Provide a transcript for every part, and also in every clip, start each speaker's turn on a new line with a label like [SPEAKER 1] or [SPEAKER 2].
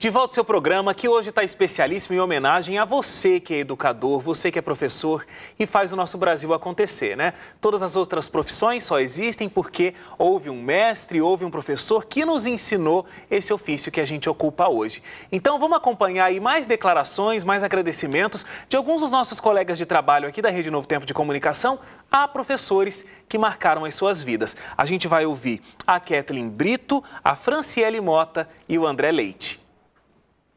[SPEAKER 1] De volta ao seu programa, que hoje está especialíssimo em homenagem a você que é educador, você que é professor e faz o nosso Brasil acontecer, né? Todas as outras profissões só existem porque houve um mestre, houve um professor que nos ensinou esse ofício que a gente ocupa hoje. Então vamos acompanhar aí mais declarações, mais agradecimentos de alguns dos nossos colegas de trabalho aqui da Rede Novo Tempo de Comunicação a professores que marcaram as suas vidas. A gente vai ouvir a Kathleen Brito, a Franciele Mota e o André Leite.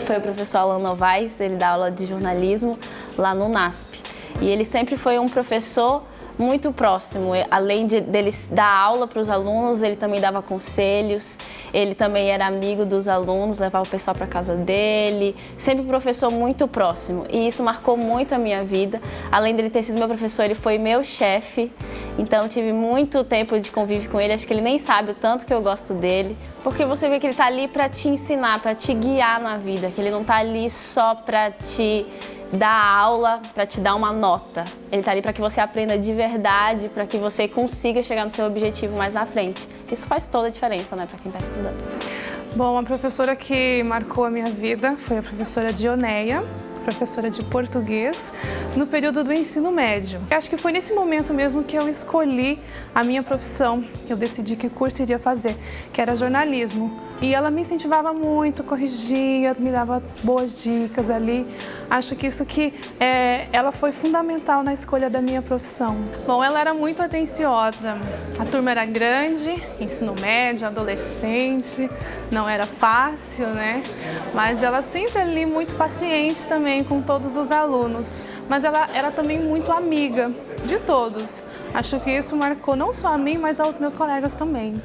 [SPEAKER 2] Foi o professor Alan Novaes, ele dá aula de jornalismo lá no NASP. E ele sempre foi um professor muito próximo, além dele dar aula para os alunos, ele também dava conselhos, ele também era amigo dos alunos, levava o pessoal para casa dele, sempre um professor muito próximo. E isso marcou muito a minha vida. Além dele ter sido meu professor, ele foi meu chefe, então eu tive muito tempo de convívio com ele, acho que ele nem sabe o tanto que eu gosto dele, porque você vê que ele está ali para te ensinar, para te guiar na vida, que ele não está ali só para te dar aula, para te dar uma nota. Ele está ali para que você aprenda de verdade, para que você consiga chegar no seu objetivo mais na frente. Isso faz toda a diferença, né, para quem está estudando.
[SPEAKER 3] Bom, a professora que marcou a minha vida foi a professora Dioneia, professora de português, no período do ensino médio. Eu acho que foi nesse momento mesmo que eu escolhi a minha profissão. Eu decidi que curso iria fazer, que era jornalismo. E ela me incentivava muito, corrigia, me dava boas dicas ali. Acho que isso ela foi fundamental na escolha da minha profissão. Bom, ela era muito atenciosa. A turma era grande, ensino médio, adolescente, não era fácil, né? Mas ela sempre ali muito paciente também com todos os alunos. Mas ela era também muito amiga de todos. Acho que isso marcou não só a mim, mas aos meus colegas também.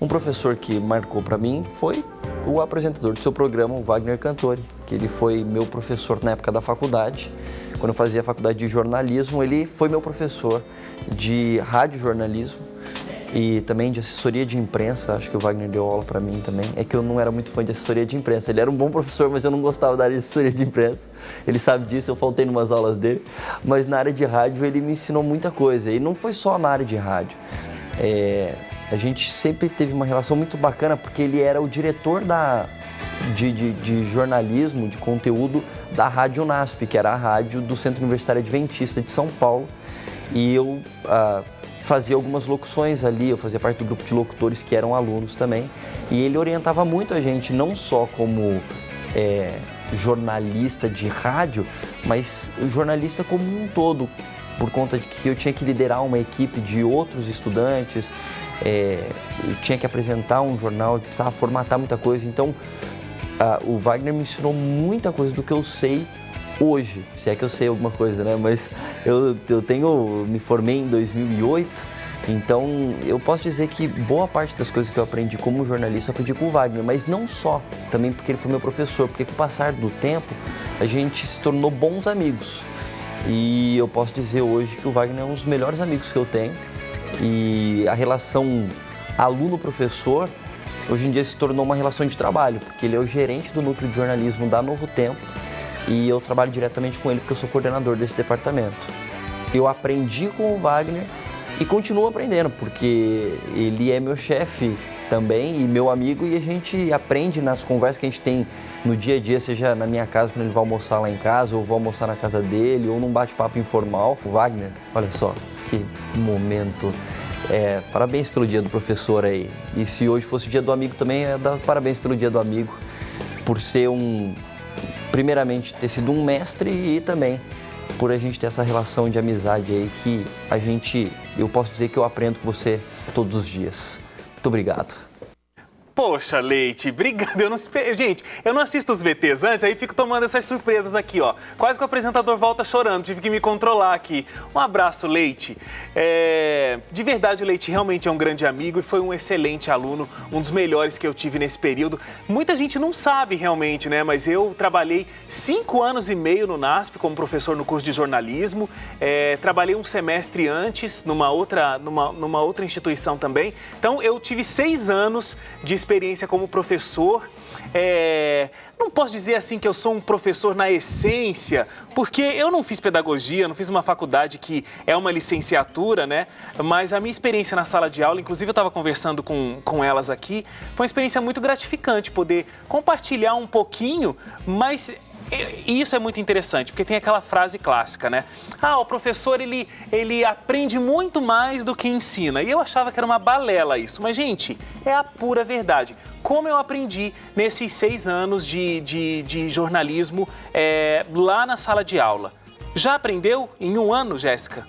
[SPEAKER 4] Um professor que marcou para mim foi o apresentador do seu programa, o Wagner Cantori, que ele foi meu professor na época da faculdade. Quando eu fazia a faculdade de jornalismo, ele foi meu professor de radiojornalismo e também de assessoria de imprensa. Acho que o Wagner deu aula para mim também. É que eu não era muito fã de assessoria de imprensa. Ele era um bom professor, mas eu não gostava da área de assessoria de imprensa. Ele sabe disso, eu faltei em umas aulas dele. Mas na área de rádio ele me ensinou muita coisa. E não foi só na área de rádio. A gente sempre teve uma relação muito bacana, porque ele era o diretor de jornalismo, de conteúdo da Rádio NASP, que era a rádio do Centro Universitário Adventista de São Paulo. E eu fazia algumas locuções ali, eu fazia parte do grupo de locutores que eram alunos também. E ele orientava muito a gente, não só como jornalista de rádio, mas jornalista como um todo, por conta de que eu tinha que liderar uma equipe de outros estudantes. Eu tinha que apresentar um jornal, eu precisava formatar muita coisa, então o Wagner me ensinou muita coisa do que eu sei hoje, se é que eu sei alguma coisa, né? Mas eu me formei em 2008, então eu posso dizer que boa parte das coisas que eu aprendi como jornalista eu aprendi com o Wagner, mas não só, também porque ele foi meu professor, porque com o passar do tempo a gente se tornou bons amigos e eu posso dizer hoje que o Wagner é um dos melhores amigos que eu tenho. E a relação aluno-professor, hoje em dia se tornou uma relação de trabalho, porque ele é o gerente do núcleo de jornalismo da Novo Tempo e eu trabalho diretamente com ele porque eu sou coordenador desse departamento. Eu aprendi com o Wagner e continuo aprendendo, porque ele é meu chefe também e meu amigo e a gente aprende nas conversas que a gente tem no dia a dia, seja na minha casa, quando ele vai almoçar lá em casa, ou vou almoçar na casa dele, ou num bate-papo informal. O Wagner, olha só, que momento. Parabéns pelo dia do professor aí. E se hoje fosse o dia do amigo também, dar parabéns pelo dia do amigo, por ser primeiramente ter sido um mestre e também por a gente ter essa relação de amizade aí que eu posso dizer que eu aprendo com você todos os dias. Muito obrigado.
[SPEAKER 1] Poxa, Leite, obrigado. Gente, eu não assisto os VTs antes, aí fico tomando essas surpresas aqui, ó. Quase que o apresentador volta chorando, tive que me controlar aqui. Um abraço, Leite. De verdade, o Leite realmente é um grande amigo e foi um excelente aluno, um dos melhores que eu tive nesse período. Muita gente não sabe realmente, né? Mas eu trabalhei 5 anos e meio no NASP como professor no curso de jornalismo. Trabalhei um semestre antes numa outra instituição também. Então, eu tive 6 anos de experiência experiência como professor. Não posso dizer assim que eu sou um professor na essência, porque eu não fiz pedagogia, não fiz uma faculdade que é uma licenciatura, né? Mas a minha experiência na sala de aula, inclusive eu estava conversando com elas aqui, foi uma experiência muito gratificante poder compartilhar um pouquinho, mas... E isso é muito interessante, porque tem aquela frase clássica, né? O professor, ele aprende muito mais do que ensina. E eu achava que era uma balela isso. Mas, gente, é a pura verdade. Como eu aprendi nesses 6 anos de jornalismo lá na sala de aula. Já aprendeu em 1 ano, Jéssica?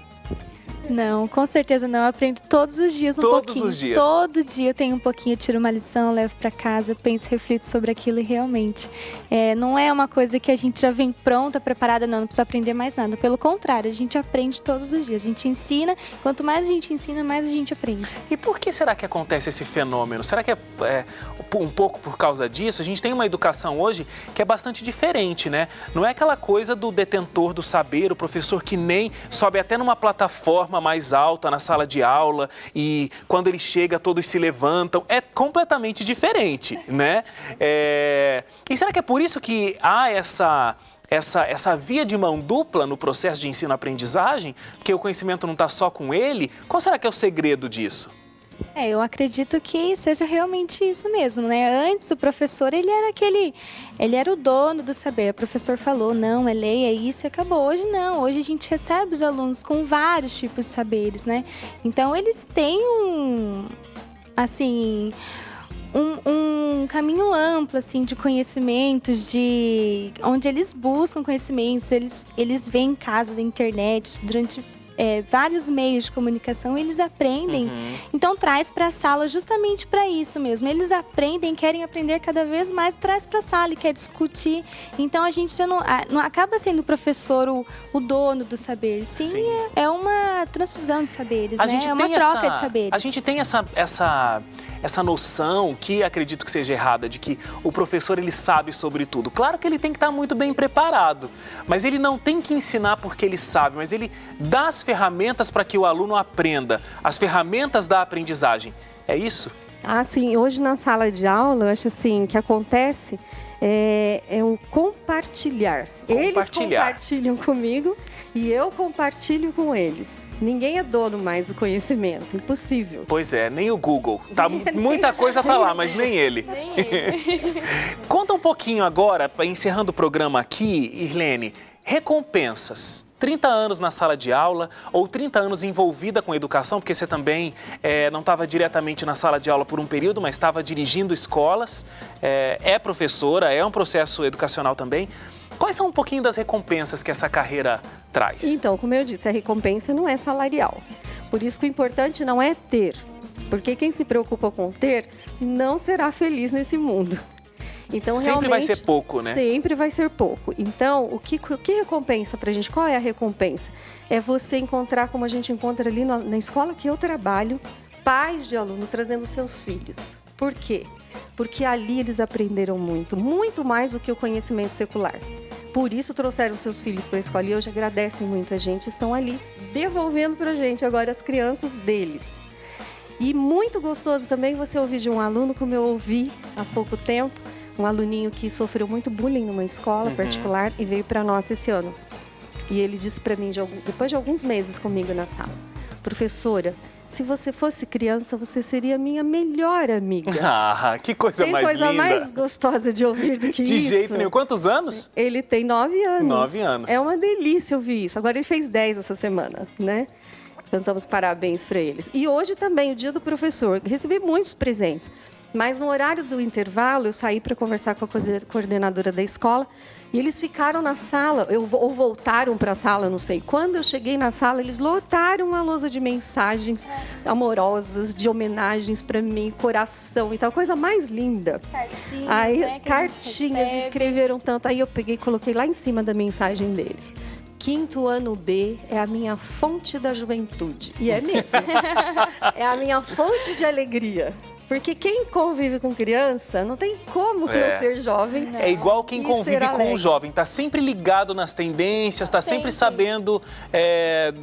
[SPEAKER 5] Não, com certeza não. Eu aprendo todos os dias um pouquinho.
[SPEAKER 1] Todos os dias?
[SPEAKER 5] Todo dia eu tenho um pouquinho, eu tiro uma lição, levo para casa, penso, reflito sobre aquilo e realmente não é uma coisa que a gente já vem pronta, preparada, não precisa aprender mais nada. Pelo contrário, a gente aprende todos os dias. A gente ensina, quanto mais a gente ensina, mais a gente aprende.
[SPEAKER 1] E por que será que acontece esse fenômeno? Será que é um pouco por causa disso? A gente tem uma educação hoje que é bastante diferente, né? Não é aquela coisa do detentor do saber, o professor que nem sobe até numa plataforma mais alta na sala de aula e quando ele chega todos se levantam. É completamente diferente, né? E será que é por isso que há essa via de mão dupla no processo de ensino-aprendizagem? Porque o conhecimento não está só com ele? Qual será que é o segredo disso?
[SPEAKER 5] Eu acredito que seja realmente isso mesmo, né? Antes o professor, ele era o dono do saber. O professor falou, não, é lei, é isso e acabou. Hoje não, hoje a gente recebe os alunos com vários tipos de saberes, né? Então eles têm um caminho amplo, assim, de conhecimentos, onde eles buscam conhecimentos, eles veem em casa, na internet, durante vários meios de comunicação, eles aprendem. Então traz para a sala justamente para isso mesmo. Eles aprendem, querem aprender cada vez mais, traz para a sala e quer discutir. Então a gente já não acaba sendo o professor o dono do saber. Sim. É uma transfusão de saberes, né? É uma troca de saberes.
[SPEAKER 1] A gente tem essa noção, que acredito que seja errada, de que o professor ele sabe sobre tudo. Claro que ele tem que estar muito bem preparado, mas ele não tem que ensinar porque ele sabe, mas ele dá as ferramentas para que o aluno aprenda, as ferramentas da aprendizagem. É isso?
[SPEAKER 6] Sim. Hoje na sala de aula, eu acho assim, que acontece o compartilhar. Eles compartilham comigo e eu compartilho com eles. Ninguém é dono mais do conhecimento, impossível.
[SPEAKER 1] Pois é, nem o Google. Muita coisa tá lá, mas nem ele.
[SPEAKER 5] Nem ele.
[SPEAKER 1] Conta um pouquinho agora, encerrando o programa aqui, Irlene, recompensas. 30 anos na sala de aula ou 30 anos envolvida com educação, porque você também não estava diretamente na sala de aula por um período, mas estava dirigindo escolas, é professora, é um processo educacional também. Quais são um pouquinho das recompensas que essa carreira traz?
[SPEAKER 6] Então, como eu disse, a recompensa não é salarial. Por isso que o importante não é ter, porque quem se preocupa com ter não será feliz nesse mundo. Então,
[SPEAKER 1] sempre vai ser pouco, né?
[SPEAKER 6] Sempre vai ser pouco. Então, o que recompensa pra gente? Qual é a recompensa? É você encontrar, como a gente encontra ali na escola que eu trabalho, pais de aluno trazendo seus filhos. Por quê? Porque ali eles aprenderam muito, muito mais do que o conhecimento secular. Por isso trouxeram seus filhos para a escola e hoje agradecem muito a gente, estão ali devolvendo pra gente agora as crianças deles. E muito gostoso também você ouvir de um aluno, como eu ouvi há pouco tempo, um aluninho que sofreu muito bullying numa escola particular e veio para nós esse ano. E ele disse para mim, depois de alguns meses comigo na sala, professora, se você fosse criança, você seria minha melhor amiga.
[SPEAKER 1] Que coisa mais linda.
[SPEAKER 6] Tem coisa mais gostosa de ouvir do que isso.
[SPEAKER 1] De jeito nenhum. Quantos anos?
[SPEAKER 6] Ele tem 9 anos.
[SPEAKER 1] 9 anos.
[SPEAKER 6] É uma delícia ouvir isso. Agora ele fez 10 essa semana, né? Cantamos parabéns para eles. E hoje também, o dia do professor, recebi muitos presentes. Mas no horário do intervalo, eu saí para conversar com a coordenadora da escola e eles ficaram na sala, ou voltaram para a sala, não sei. Quando eu cheguei na sala, eles lotaram a lousa de mensagens amorosas, de homenagens para mim, coração e tal, coisa mais linda.
[SPEAKER 5] Cartinhas,
[SPEAKER 6] aí,
[SPEAKER 5] né,
[SPEAKER 6] cartinhas, escreveram tanto. Aí eu peguei e coloquei lá em cima da mensagem deles. 5º ano B é a minha fonte da juventude. E é mesmo. É a minha fonte de alegria. Porque quem convive com criança não tem como não ser jovem.
[SPEAKER 1] É igual quem
[SPEAKER 6] e
[SPEAKER 1] convive
[SPEAKER 6] ser
[SPEAKER 1] com
[SPEAKER 6] alegre.
[SPEAKER 1] um jovem, tá sempre ligado nas tendências, tá sempre sabendo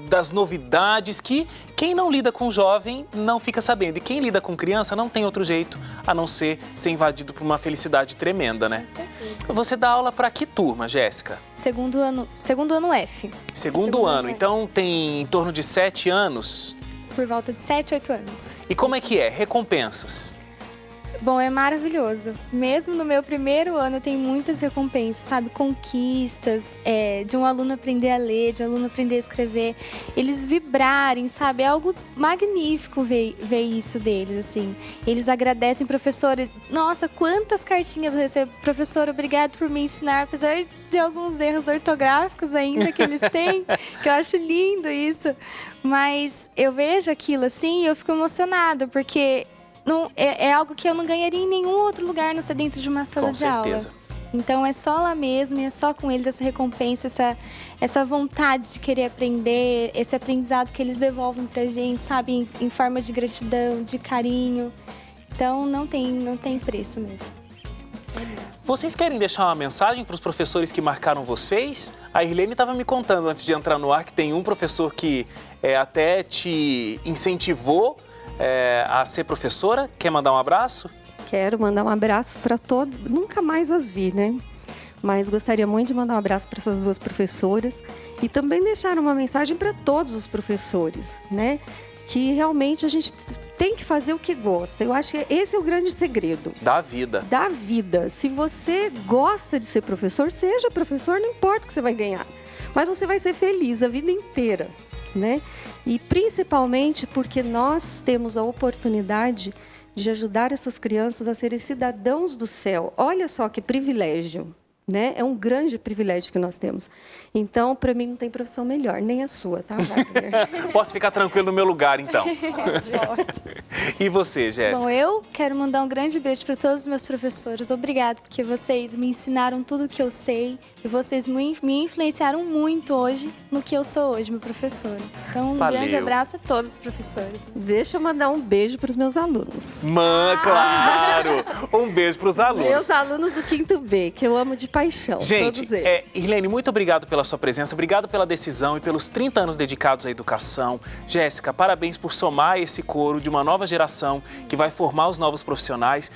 [SPEAKER 1] das novidades que quem não lida com jovem não fica sabendo. E quem lida com criança não tem outro jeito a não ser invadido por uma felicidade tremenda, né? Você dá aula para que turma, Jéssica?
[SPEAKER 5] Segundo ano F.
[SPEAKER 1] Segundo ano, então tem em torno de 7 anos.
[SPEAKER 5] Por volta de 7, 8 anos.
[SPEAKER 1] E como é que é? Recompensas?
[SPEAKER 5] Bom, é maravilhoso. Mesmo no meu primeiro ano, tem muitas recompensas, sabe? Conquistas, de um aluno aprender a ler, de um aluno aprender a escrever. Eles vibrarem, sabe? É algo magnífico ver isso deles, assim. Eles agradecem, professor. Nossa, quantas cartinhas eu recebo. Professor, obrigado por me ensinar, apesar de alguns erros ortográficos ainda que eles têm, que eu acho lindo isso. Mas eu vejo aquilo assim e eu fico emocionada, porque... Não, é algo que eu não ganharia em nenhum outro lugar, não ser dentro de uma sala de aula. Com certeza. Então é só lá mesmo, e é só com eles essa recompensa, essa vontade de querer aprender, esse aprendizado que eles devolvem pra gente, sabe? Em forma de gratidão, de carinho. Então não tem preço mesmo.
[SPEAKER 1] Vocês querem deixar uma mensagem para os professores que marcaram vocês? A Irlene estava me contando antes de entrar no ar que tem um professor que até te incentivou a ser professora. Quer mandar um abraço?
[SPEAKER 6] Quero mandar um abraço para todos. Nunca mais as vi, né? Mas gostaria muito de mandar um abraço para essas duas professoras e também deixar uma mensagem para todos os professores, né? Que realmente a gente tem que fazer o que gosta. Eu acho que esse é o grande segredo.
[SPEAKER 1] Da vida.
[SPEAKER 6] Da vida. Se você gosta de ser professor, seja professor, não importa o que você vai ganhar. Mas você vai ser feliz a vida inteira, né? E principalmente porque nós temos a oportunidade de ajudar essas crianças a serem cidadãos do céu. Olha só que privilégio, né? É um grande privilégio que nós temos. Então, para mim, não tem profissão melhor, nem a sua, tá, Wagner?
[SPEAKER 1] Posso ficar tranquilo no meu lugar, então. E você, Jéssica?
[SPEAKER 5] Bom, eu quero mandar um grande beijo para todos os meus professores. Obrigado, porque vocês me ensinaram tudo o que eu sei e vocês me influenciaram muito hoje no que eu sou hoje, meu professor. Então, um grande abraço a todos os professores.
[SPEAKER 6] Deixa eu mandar um beijo para os meus alunos.
[SPEAKER 1] Claro! Um beijo para os alunos.
[SPEAKER 6] Meus alunos do 5º B, que eu amo de paixão.
[SPEAKER 1] Gente,
[SPEAKER 6] todos eles.
[SPEAKER 1] Irlene, muito obrigado pela sua presença, obrigado pela decisão e pelos 30 anos dedicados à educação. Jéssica, parabéns por somar esse coro de uma nova geração que vai formar os novos profissionais.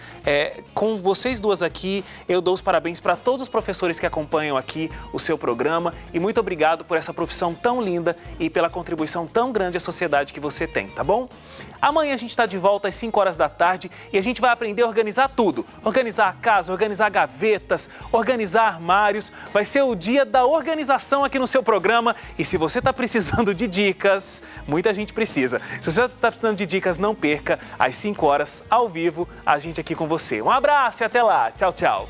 [SPEAKER 1] Com vocês duas aqui, eu dou os parabéns para todos os professores que acompanham aqui o seu programa e muito obrigado por essa profissão tão linda e pela contribuição tão grande à sociedade que você tem, tá bom? Amanhã a gente está de volta às 5 horas da tarde e a gente vai aprender a organizar tudo. Organizar a casa, organizar gavetas, organizar armários. Vai ser o dia da organização aqui no seu programa. E se você está precisando de dicas, muita gente precisa. Se você está precisando de dicas, não perca às 5 horas, ao vivo, a gente aqui com você. Um abraço e até lá. Tchau, tchau.